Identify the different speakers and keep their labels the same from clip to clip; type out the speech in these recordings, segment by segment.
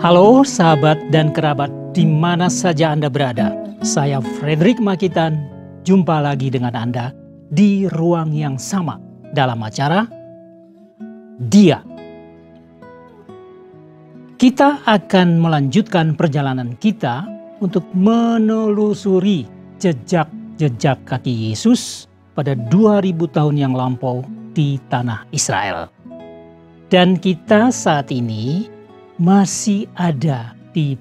Speaker 1: Halo sahabat dan kerabat di mana saja Anda berada. Saya Frederick Makitan, jumpa lagi dengan Anda di ruang yang sama dalam acara Dia. Kita akan melanjutkan perjalanan kita untuk menelusuri jejak-jejak kaki Yesus pada 2000 tahun yang lampau di tanah Israel. Dan kita saat ini masih ada di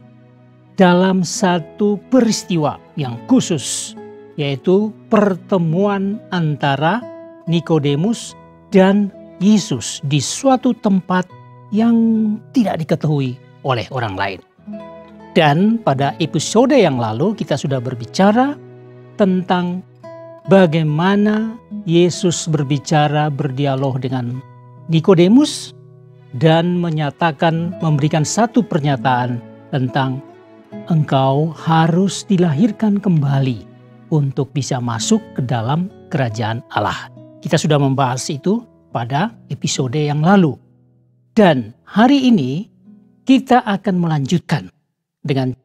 Speaker 1: dalam satu peristiwa yang khusus, yaitu pertemuan antara Nikodemus dan Yesus di suatu tempat yang tidak diketahui oleh orang lain. Dan pada episode yang lalu kita sudah berbicara tentang bagaimana Yesus berdialog dengan Nikodemus dan memberikan satu pernyataan tentang engkau harus dilahirkan kembali untuk bisa masuk ke dalam kerajaan Allah. Kita sudah membahas itu pada episode yang lalu. Dan hari ini kita akan melanjutkan dengan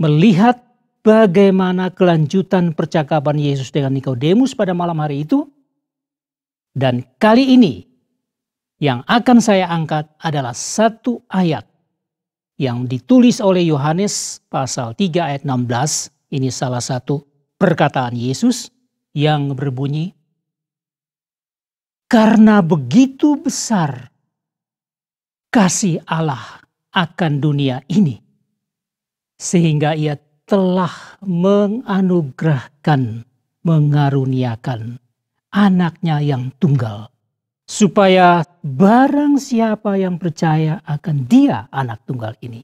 Speaker 1: melihat bagaimana kelanjutan percakapan Yesus dengan Nikodemus pada malam hari itu. Dan kali ini yang akan saya angkat adalah satu ayat yang ditulis oleh Yohanes pasal 3 ayat 16. Ini salah satu perkataan Yesus yang berbunyi, "Karena begitu besar kasih Allah akan dunia ini, sehingga ia telah mengaruniakan anaknya yang tunggal, supaya barang siapa yang percaya akan Dia anak tunggal ini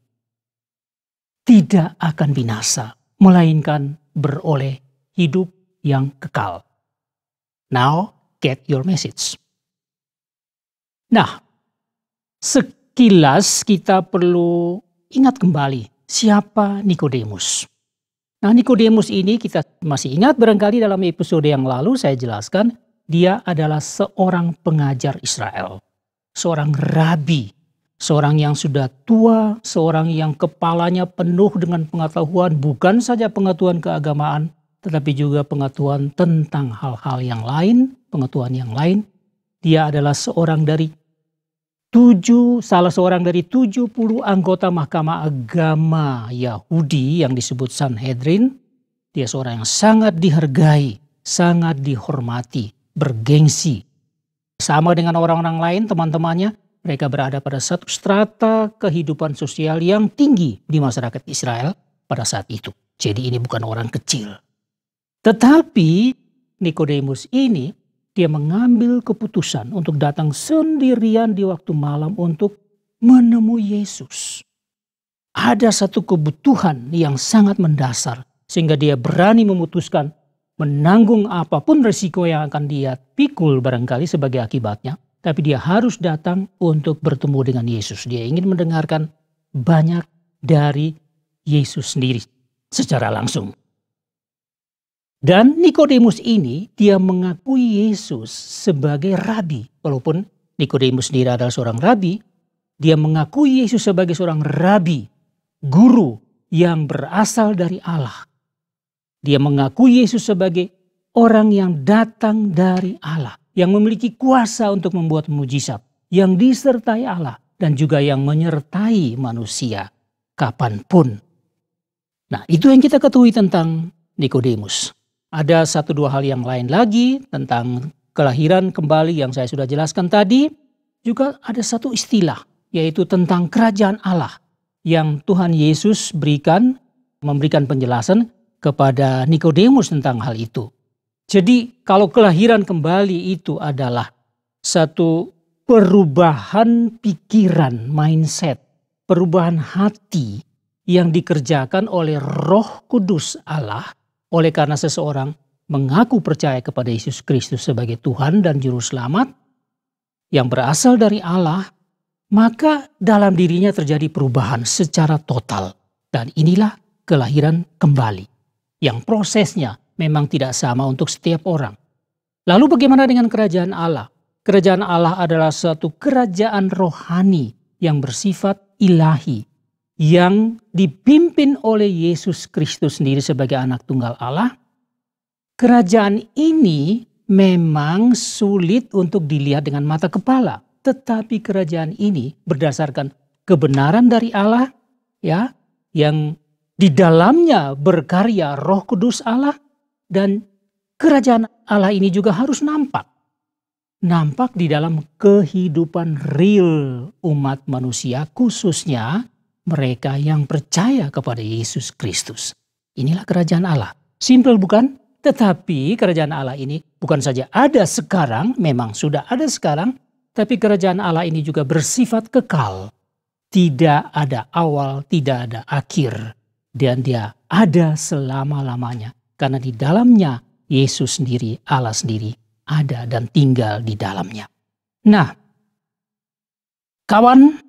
Speaker 1: tidak akan binasa, melainkan beroleh hidup yang kekal." Now get your message. Nah, sekilas kita perlu ingat kembali siapa Nikodemus. Nah, Nikodemus ini kita masih ingat barangkali dalam episode yang lalu saya jelaskan. Dia adalah seorang pengajar Israel, seorang rabi, seorang yang sudah tua, seorang yang kepalanya penuh dengan pengetahuan, bukan saja pengetahuan keagamaan, tetapi juga pengetahuan tentang hal-hal yang lain, pengetahuan yang lain. Dia adalah salah seorang dari 70 anggota Mahkamah Agama Yahudi yang disebut Sanhedrin. Dia seorang yang sangat dihargai, sangat dihormati, bergengsi. Sama dengan orang-orang lain, teman-temannya, mereka berada pada satu strata kehidupan sosial yang tinggi di masyarakat Israel pada saat itu. Jadi ini bukan orang kecil. Tetapi Nikodemus ini, dia mengambil keputusan untuk datang sendirian di waktu malam untuk menemui Yesus. Ada satu kebutuhan yang sangat mendasar sehingga dia berani memutuskan menanggung apapun risiko yang akan dia pikul barangkali sebagai akibatnya. Tapi dia harus datang untuk bertemu dengan Yesus. Dia ingin mendengarkan banyak dari Yesus sendiri secara langsung. Dan Nikodemus ini dia mengakui Yesus sebagai rabi. Walaupun Nikodemus sendiri adalah seorang rabi, dia mengakui Yesus sebagai seorang rabi, guru yang berasal dari Allah. Dia mengakui Yesus sebagai orang yang datang dari Allah, yang memiliki kuasa untuk membuat mujizat, yang disertai Allah, dan juga yang menyertai manusia kapanpun. Nah, itu yang kita ketahui tentang Nikodemus. Ada satu dua hal yang lain lagi tentang kelahiran kembali yang saya sudah jelaskan tadi. Juga ada satu istilah, yaitu tentang kerajaan Allah yang Tuhan Yesus memberikan penjelasan kepada Nikodemus tentang hal itu. Jadi kalau kelahiran kembali itu adalah satu perubahan pikiran, mindset, perubahan hati yang dikerjakan oleh Roh Kudus Allah oleh karena seseorang mengaku percaya kepada Yesus Kristus sebagai Tuhan dan Juru Selamat yang berasal dari Allah, maka dalam dirinya terjadi perubahan secara total. Dan inilah kelahiran kembali, yang prosesnya memang tidak sama untuk setiap orang. Lalu bagaimana dengan kerajaan Allah? Kerajaan Allah adalah suatu kerajaan rohani yang bersifat ilahi, yang dipimpin oleh Yesus Kristus sendiri sebagai anak tunggal Allah, kerajaan ini memang sulit untuk dilihat dengan mata kepala. Tetapi kerajaan ini berdasarkan kebenaran dari Allah, ya, yang di dalamnya berkarya Roh Kudus Allah, dan kerajaan Allah ini juga harus nampak. Nampak di dalam kehidupan real umat manusia, khususnya mereka yang percaya kepada Yesus Kristus. Inilah kerajaan Allah. Simple bukan? Tetapi kerajaan Allah ini bukan saja ada sekarang, memang sudah ada sekarang, tapi kerajaan Allah ini juga bersifat kekal. Tidak ada awal, tidak ada akhir. Dan dia ada selama-lamanya. Karena di dalamnya Yesus sendiri, Allah sendiri ada dan tinggal di dalamnya. Nah, kawan,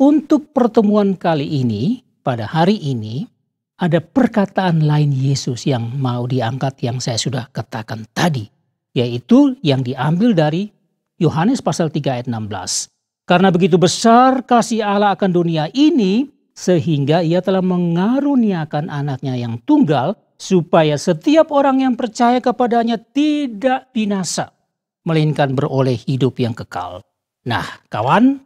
Speaker 1: untuk pertemuan kali ini, pada hari ini, ada perkataan lain Yesus yang mau diangkat yang saya sudah katakan tadi. Yaitu yang diambil dari Yohanes pasal 3 ayat 16. Karena begitu besar kasih Allah akan dunia ini, sehingga ia telah mengaruniakan anaknya yang tunggal, supaya setiap orang yang percaya kepadanya tidak binasa, melainkan beroleh hidup yang kekal. Nah, kawan,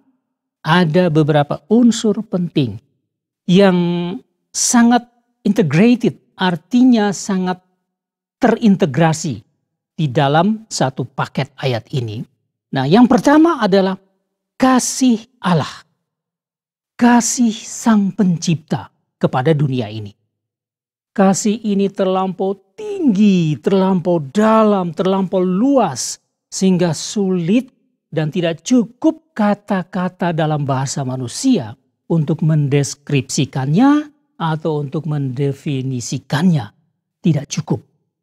Speaker 1: ada beberapa unsur penting yang sangat integrated, artinya sangat terintegrasi di dalam satu paket ayat ini. Nah, yang pertama adalah kasih Allah. Kasih Sang Pencipta kepada dunia ini. Kasih ini terlampau tinggi, terlampau dalam, terlampau luas, sehingga sulit dan tidak cukup kata-kata dalam bahasa manusia untuk mendeskripsikannya atau untuk mendefinisikannya. Tidak cukup.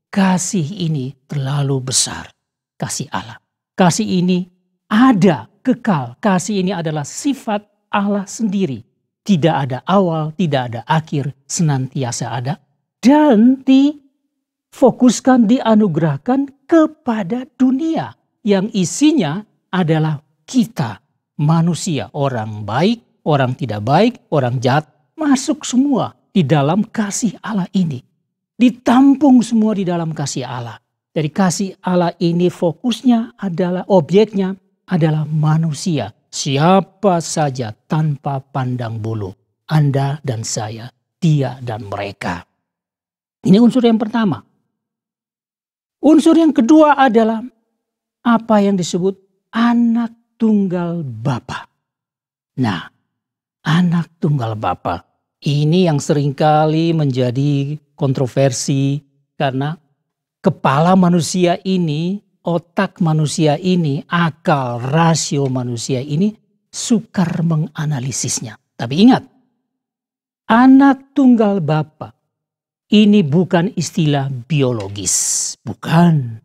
Speaker 1: Kasih ini terlalu besar. Kasih Allah. Kasih ini ada, kekal. Kasih ini adalah sifat Allah sendiri. Tidak ada awal, tidak ada akhir, senantiasa ada. Dan difokuskan, dianugerahkan kepada dunia. Yang isinya adalah kita, manusia. Orang baik, orang tidak baik, orang jahat. Masuk semua di dalam kasih Allah ini. Ditampung semua di dalam kasih Allah. Jadi kasih Allah ini fokusnya adalah, objeknya adalah manusia. Siapa saja tanpa pandang bulu. Anda dan saya, dia dan mereka. Ini unsur yang pertama. Unsur yang kedua adalah apa yang disebut anak tunggal Bapa. Nah, anak tunggal Bapa ini yang seringkali menjadi kontroversi karena kepala manusia ini, otak manusia ini, akal, rasio manusia ini sukar menganalisisnya. Tapi ingat, anak tunggal Bapa ini bukan istilah biologis, bukan.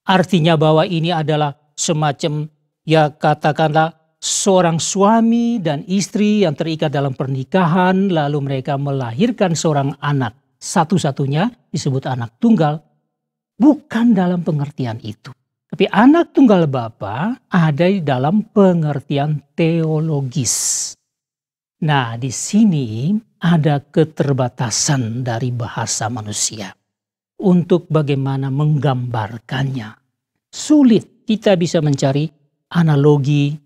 Speaker 1: Artinya bahwa ini adalah semacam, ya katakanlah, seorang suami dan istri yang terikat dalam pernikahan, lalu mereka melahirkan seorang anak. Satu-satunya disebut anak tunggal. Bukan dalam pengertian itu. Tapi anak tunggal Bapa ada di dalam pengertian teologis. Nah, di sini ada keterbatasan dari bahasa manusia untuk bagaimana menggambarkannya. Sulit kita bisa mencari analogi,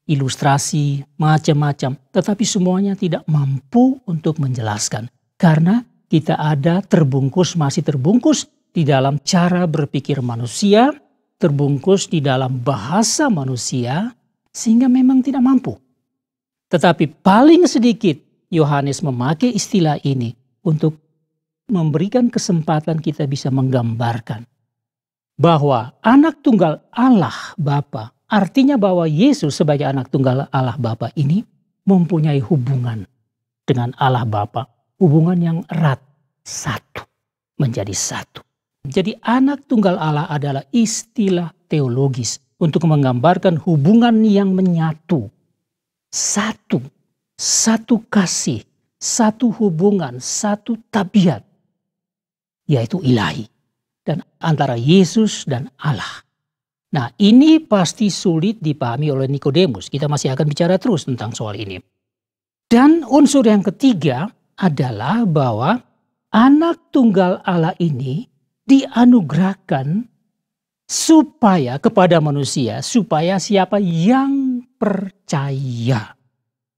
Speaker 1: ilustrasi, macam-macam. Tetapi semuanya tidak mampu untuk menjelaskan. Karena kita ada terbungkus, masih terbungkus di dalam cara berpikir manusia, terbungkus di dalam bahasa manusia, sehingga memang tidak mampu. Tetapi paling sedikit Yohanes memakai istilah ini untuk memberikan kesempatan kita bisa menggambarkan bahwa anak tunggal Allah Bapa, artinya bahwa Yesus sebagai anak tunggal Allah Bapa ini mempunyai hubungan dengan Allah Bapa, hubungan yang erat, satu, menjadi satu. Jadi anak tunggal Allah adalah istilah teologis untuk menggambarkan hubungan yang menyatu. Satu kasih, satu hubungan, satu tabiat, yaitu ilahi. Dan antara Yesus dan Allah. Nah, ini pasti sulit dipahami oleh Nikodemus. Kita masih akan bicara terus tentang soal ini. Dan unsur yang ketiga adalah bahwa anak tunggal Allah ini dianugerahkan supaya kepada manusia, supaya siapa yang percaya.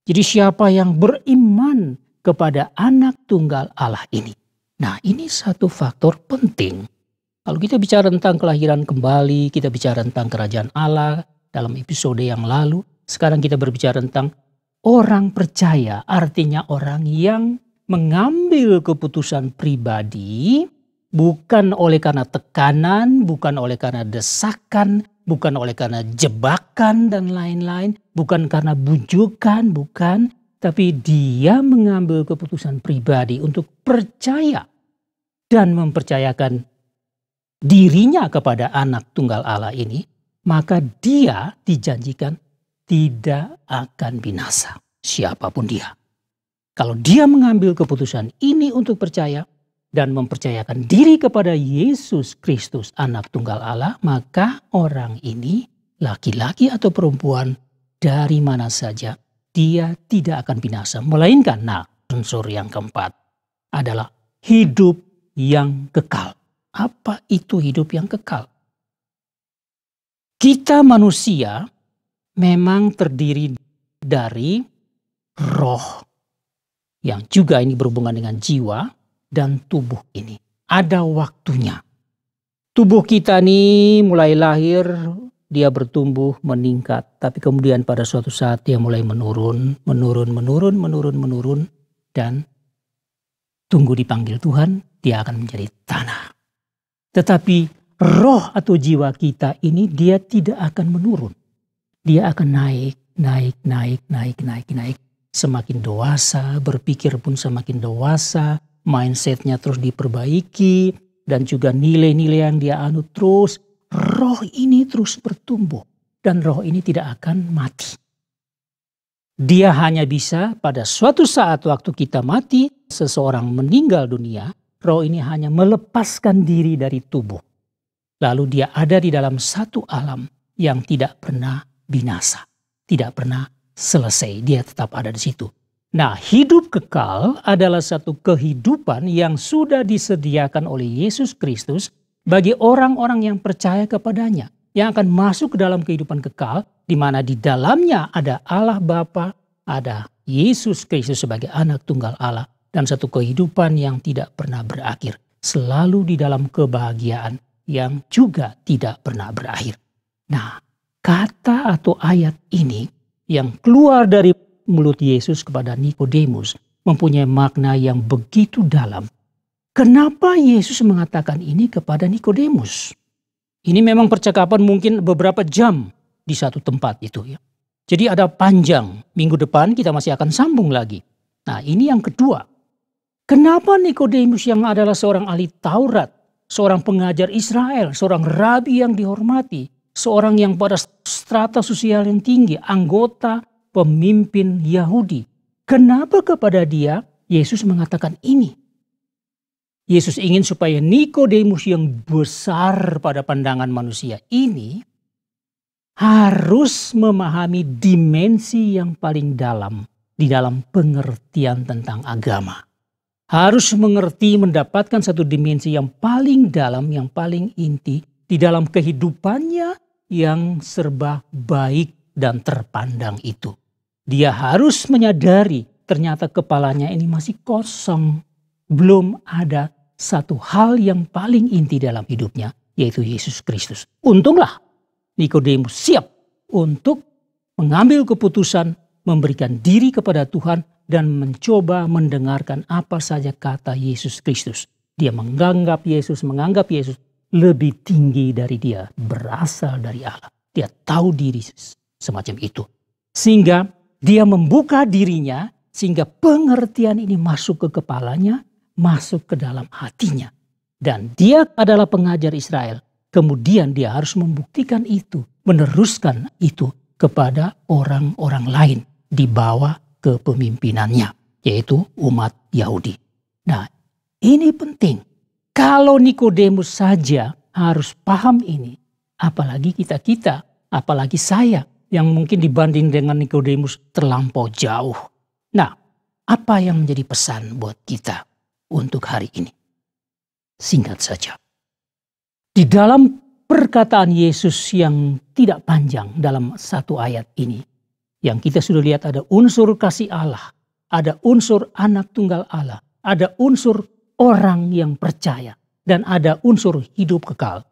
Speaker 1: Jadi siapa yang beriman kepada anak tunggal Allah ini. Nah, ini satu faktor penting. Kalau kita bicara tentang kelahiran kembali, kita bicara tentang kerajaan Allah dalam episode yang lalu. Sekarang kita berbicara tentang orang percaya, artinya orang yang mengambil keputusan pribadi, bukan oleh karena tekanan, bukan oleh karena desakan, bukan oleh karena jebakan dan lain-lain, bukan karena bujukan, bukan. Tapi dia mengambil keputusan pribadi untuk percaya dan mempercayakan dirinya kepada anak tunggal Allah ini, maka dia dijanjikan tidak akan binasa, siapapun dia. Kalau dia mengambil keputusan ini untuk percaya dan mempercayakan diri kepada Yesus Kristus anak tunggal Allah, maka orang ini, laki-laki atau perempuan, dari mana saja, dia tidak akan binasa. Melainkan, unsur yang keempat adalah hidup yang kekal. Apa itu hidup yang kekal? Kita manusia memang terdiri dari roh, yang juga ini berhubungan dengan jiwa dan tubuh ini. Ada waktunya. Tubuh kita ini mulai lahir, dia bertumbuh, meningkat. Tapi kemudian pada suatu saat dia mulai menurun. Dan tunggu dipanggil Tuhan, dia akan menjadi tanah. Tetapi roh atau jiwa kita ini dia tidak akan menurun. Dia akan naik. Semakin dewasa, berpikir pun semakin dewasa, mindsetnya terus diperbaiki, dan juga nilai-nilai yang dia anut terus. Roh ini terus bertumbuh, dan roh ini tidak akan mati. Dia hanya bisa pada suatu saat waktu kita mati, seseorang meninggal dunia, roh ini hanya melepaskan diri dari tubuh. Lalu dia ada di dalam satu alam yang tidak pernah binasa, tidak pernah selesai, dia tetap ada di situ. Nah, hidup kekal adalah satu kehidupan yang sudah disediakan oleh Yesus Kristus bagi orang-orang yang percaya kepadanya, yang akan masuk ke dalam kehidupan kekal, di mana di dalamnya ada Allah Bapa, ada Yesus Kristus sebagai anak tunggal Allah, dan satu kehidupan yang tidak pernah berakhir, selalu di dalam kebahagiaan yang juga tidak pernah berakhir. Nah, kata atau ayat ini yang keluar dari mulut Yesus kepada Nikodemus mempunyai makna yang begitu dalam. Kenapa Yesus mengatakan ini kepada Nikodemus? Ini memang percakapan mungkin beberapa jam di satu tempat itu ya. Jadi ada panjang, minggu depan kita masih akan sambung lagi. Nah, ini yang kedua. Kenapa Nikodemus yang adalah seorang ahli Taurat, seorang pengajar Israel, seorang rabi yang dihormati, seorang yang pada strata sosial yang tinggi, anggota pemimpin Yahudi. Kenapa kepada dia Yesus mengatakan ini? Yesus ingin supaya Nikodemus yang besar pada pandangan manusia ini harus memahami dimensi yang paling dalam di dalam pengertian tentang agama. Harus mengerti, mendapatkan satu dimensi yang paling dalam, yang paling inti di dalam kehidupannya yang serba baik dan terpandang itu. Dia harus menyadari ternyata kepalanya ini masih kosong. Belum ada satu hal yang paling inti dalam hidupnya, yaitu Yesus Kristus. Untunglah Nikodemus siap untuk mengambil keputusan, memberikan diri kepada Tuhan, dan mencoba mendengarkan apa saja kata Yesus Kristus. Dia menganggap Yesus lebih tinggi dari dia, berasal dari Allah. Dia tahu diri semacam itu. Sehingga dia membuka dirinya, sehingga pengertian ini masuk ke kepalanya, masuk ke dalam hatinya. Dan dia adalah pengajar Israel. Kemudian dia harus membuktikan itu, meneruskan itu kepada orang-orang lain di bawah kepemimpinannya, yaitu umat Yahudi. Nah, ini penting. Kalau Nikodemus saja harus paham ini, apalagi kita, apalagi saya yang mungkin dibanding dengan Nikodemus terlampau jauh. Nah, Apa yang menjadi pesan buat kita untuk hari ini? Singkat saja. Di dalam perkataan Yesus yang tidak panjang dalam satu ayat ini, yang kita sudah lihat ada unsur kasih Allah, ada unsur anak tunggal Allah, ada unsur orang yang percaya, dan ada unsur hidup kekal.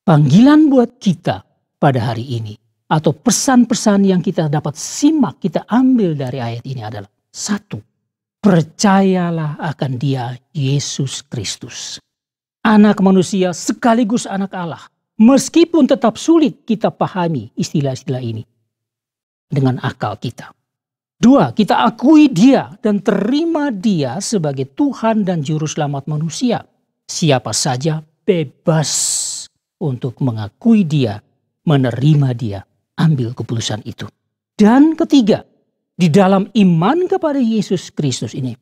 Speaker 1: Panggilan buat kita pada hari ini, atau pesan-pesan yang kita dapat simak, kita ambil dari ayat ini adalah: satu, percayalah akan Dia, Yesus Kristus. Anak manusia sekaligus anak Allah. Meskipun tetap sulit kita pahami istilah-istilah ini dengan akal kita. Dua, kita akui Dia dan terima Dia sebagai Tuhan dan Juru Selamat manusia. Siapa saja bebas untuk mengakui Dia, menerima Dia, ambil keputusan itu. Dan ketiga, di dalam iman kepada Yesus Kristus ini,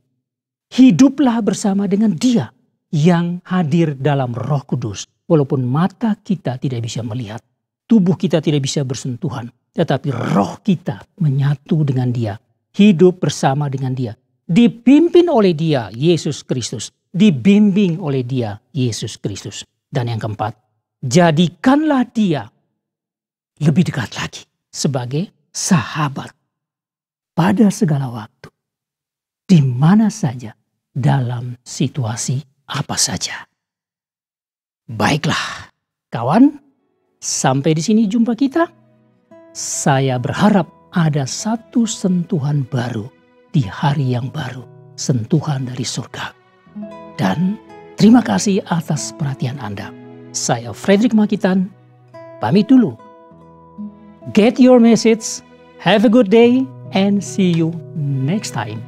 Speaker 1: hiduplah bersama dengan Dia yang hadir dalam Roh Kudus. Walaupun mata kita tidak bisa melihat, tubuh kita tidak bisa bersentuhan, tetapi roh kita menyatu dengan Dia, hidup bersama dengan Dia, dipimpin oleh Dia, Yesus Kristus, dibimbing oleh Dia, Yesus Kristus. Dan yang keempat, jadikanlah Dia lebih dekat lagi sebagai sahabat pada segala waktu, di mana saja, dalam situasi apa saja. Baiklah, kawan, sampai di sini jumpa kita. Saya berharap ada satu sentuhan baru di hari yang baru, sentuhan dari surga. Dan terima kasih atas perhatian Anda. Saya Frederick Makitan, pamit dulu. Get your message, have a good day, and see you next time.